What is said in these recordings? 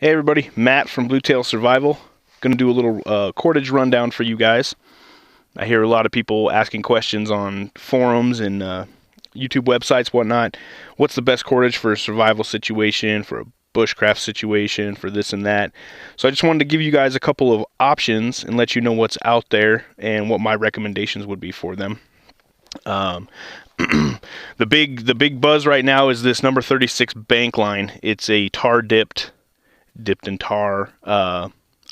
Hey everybody, Matt from Bluetail Survival. Going to do a little cordage rundown for you guys. I hear a lot of people asking questions on forums and YouTube websites, whatnot. What's the best cordage for a survival situation, for a bushcraft situation, for this and that? So I just wanted to give you guys a couple of options and let you know what's out there and what my recommendations would be for them. The big buzz right now is this number 36 bank line. It's a tar dipped in tar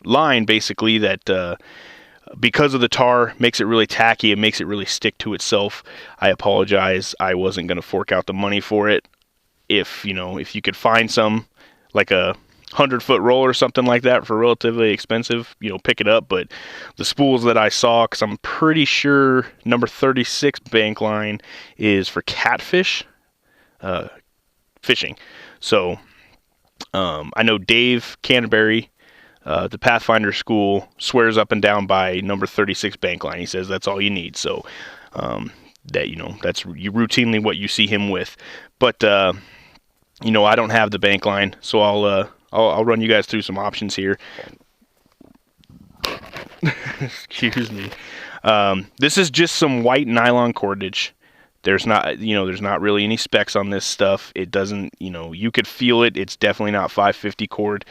line, basically, that because of the tar makes it really tacky. It makes it really stick to itself. I apologize, I wasn't going to fork out the money for it. If you could find some, like a 100-foot roll or something like that for relatively expensive, pick it up. But the spools that I saw, because I'm pretty sure number 36 bank line is for catfish fishing. So I know Dave Canterbury, the Pathfinder school, swears up and down by number 36 bank line. He says that's all you need. So that's routinely what you see him with. But I don't have the bank line, so I'll run you guys through some options here. Excuse me. This is just some white nylon cordage. There's not really any specs on this stuff. It doesn't, you could feel it. It's definitely not 550 cord.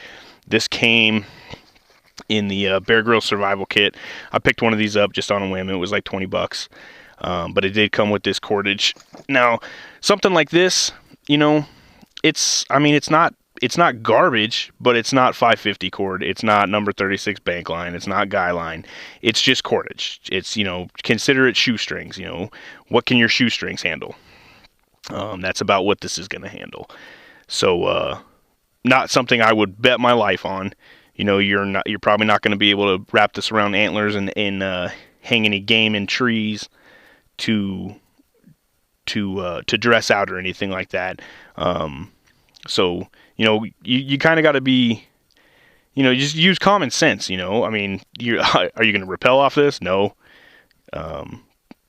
This came in the Bear Grylls survival kit. I picked one of these up just on a whim. It was like $20. But it did come with this cordage. Now, something like this, it's not garbage, but it's not 550 cord. It's not number 36 bank line. It's not guy line. It's just cordage. It's, consider it shoestrings. What can your shoestrings handle? That's about what this is going to handle. So, not something I would bet my life on. You're probably not going to be able to wrap this around antlers and hang any game in trees to dress out or anything like that. So, you kind of got to be, just use common sense, are you going to rappel off this? No.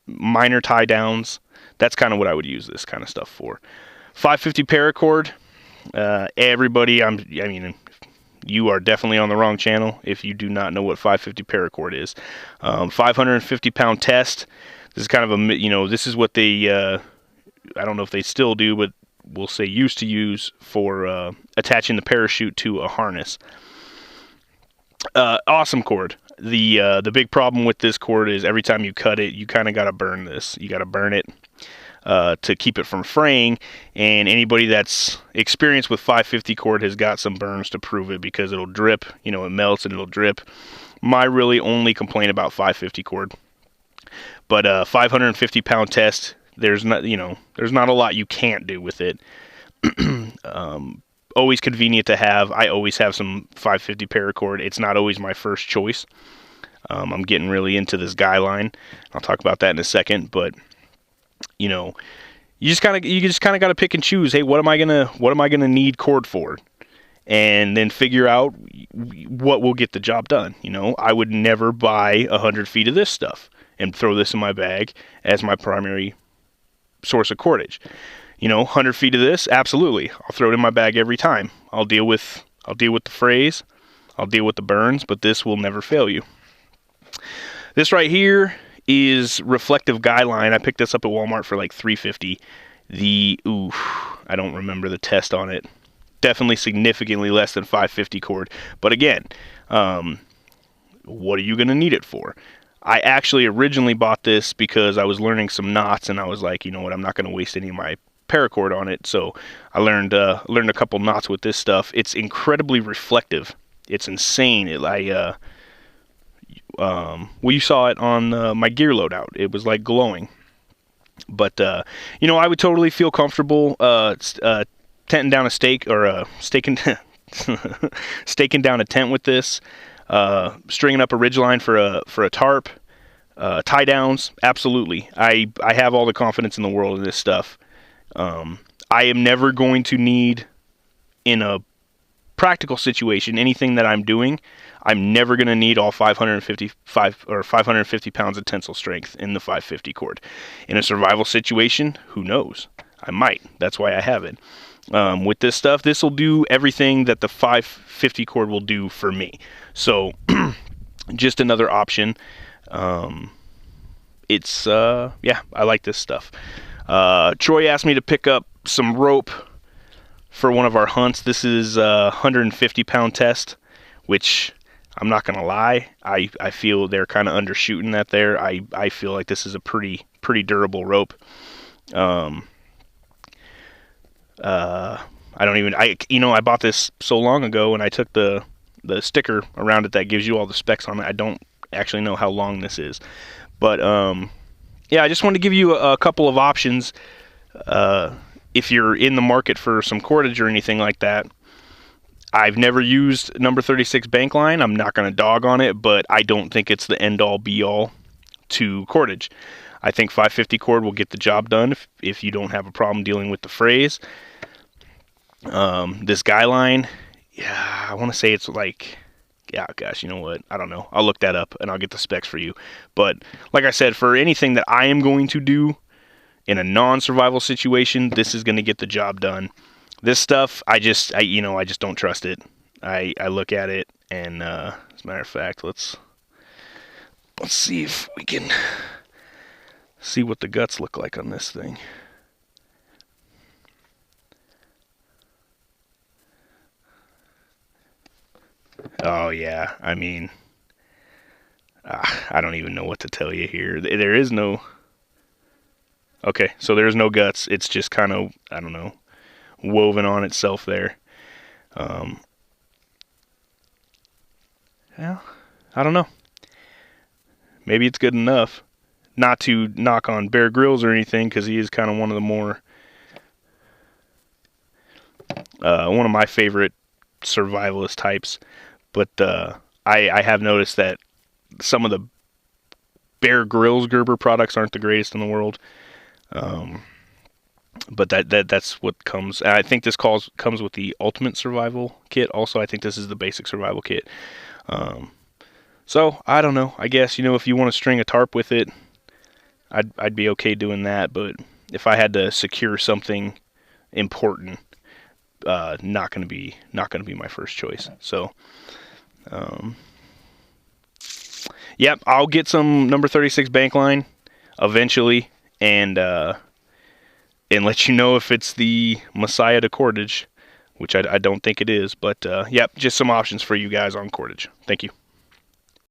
Minor tie downs. That's kind of what I would use this kind of stuff for. 550 paracord. Everybody, you are definitely on the wrong channel if you do not know what 550 paracord is. 550 pound test. This is kind of this is what they, I don't know if they still do, but we'll say used to use for attaching the parachute to a harness. Awesome cord. The big problem with this cord is every time you cut it, you kind of got to burn this. You got to burn it to keep it from fraying. And anybody that's experienced with 550 cord has got some burns to prove it, because it'll drip. It melts and it'll drip. My really only complaint about 550 cord. But 550 pound test. There's not a lot you can't do with it. Always convenient to have. I always have some 550 paracord. It's not always my first choice. I'm getting really into this guy line. I'll talk about that in a second. But you just kind of got to pick and choose. Hey, what am I gonna need cord for? And then figure out what will get the job done. I would never buy 100 feet of this stuff and throw this in my bag as my primary source of cordage. 100 feet of this, absolutely. I'll throw it in my bag every time. I'll deal with the frays. I'll deal with the burns, but this will never fail you. This right here is reflective guy line. I picked this up at Walmart for like $3.50. I don't remember the test on it. Definitely significantly less than 550 cord. But again, what are you going to need it for? I actually originally bought this because I was learning some knots, and I was like, I'm not going to waste any of my paracord on it. So I learned a couple knots with this stuff. It's incredibly reflective. It's insane. You saw it on my gear loadout. It was like glowing. But I would totally feel comfortable tenting down a stake, or staking staking down a tent with this. Stringing up a ridgeline for a tarp, tie downs, absolutely. I have all the confidence in the world in this stuff. I am never going to need, in a practical situation, anything that I'm doing, I'm never going to need all 550 pounds of tensile strength in the 550 cord. In a survival situation, who knows? I might. That's why I have it. With this stuff, this will do everything that the 550 cord will do for me. So just another option. Yeah, I like this stuff. Troy asked me to pick up some rope for one of our hunts. This is a 150-pound test, which I'm not gonna lie, I feel they're kind of undershooting that there. I feel like this is a pretty durable rope. I don't even I bought this so long ago, and I took the sticker around it that gives you all the specs on it. I don't actually know how long this is, but yeah, I just wanted to give you a couple of options if you're in the market for some cordage or anything like that. I've never used number 36 bank line. I'm not going to dog on it, but I don't think it's the end all be all to cordage. I think 550 cord will get the job done if you don't have a problem dealing with the phrase. This guy line, yeah, I want to say it's like, yeah, gosh, you know what? I don't know. I'll look that up and I'll get the specs for you. But like I said, for anything that I am going to do in a non-survival situation, this is going to get the job done. This stuff, I just don't trust it. I look at it, and as a matter of fact, let's see if we can see what the guts look like on this thing. Oh yeah, I mean, I don't even know what to tell you here. There is no. Okay, so there's no guts. It's just kind of, I don't know, woven on itself there. Yeah, I don't know. Maybe it's good enough. Not to knock on Bear Grylls or anything, because he is kind of one of the more, one of my favorite survivalist types. But I have noticed that some of the Bear Grylls Gerber products aren't the greatest in the world. But that's what comes. I think this comes with the Ultimate Survival Kit. Also, I think this is the Basic Survival Kit. So I don't know. I guess if you want to string a tarp with it, I'd be okay doing that. But if I had to secure something important, not gonna be my first choice. So, yep, I'll get some number 36 bank line eventually, and let you know if it's the Messiah to cordage, which I don't think it is. But yep, just some options for you guys on cordage. Thank you.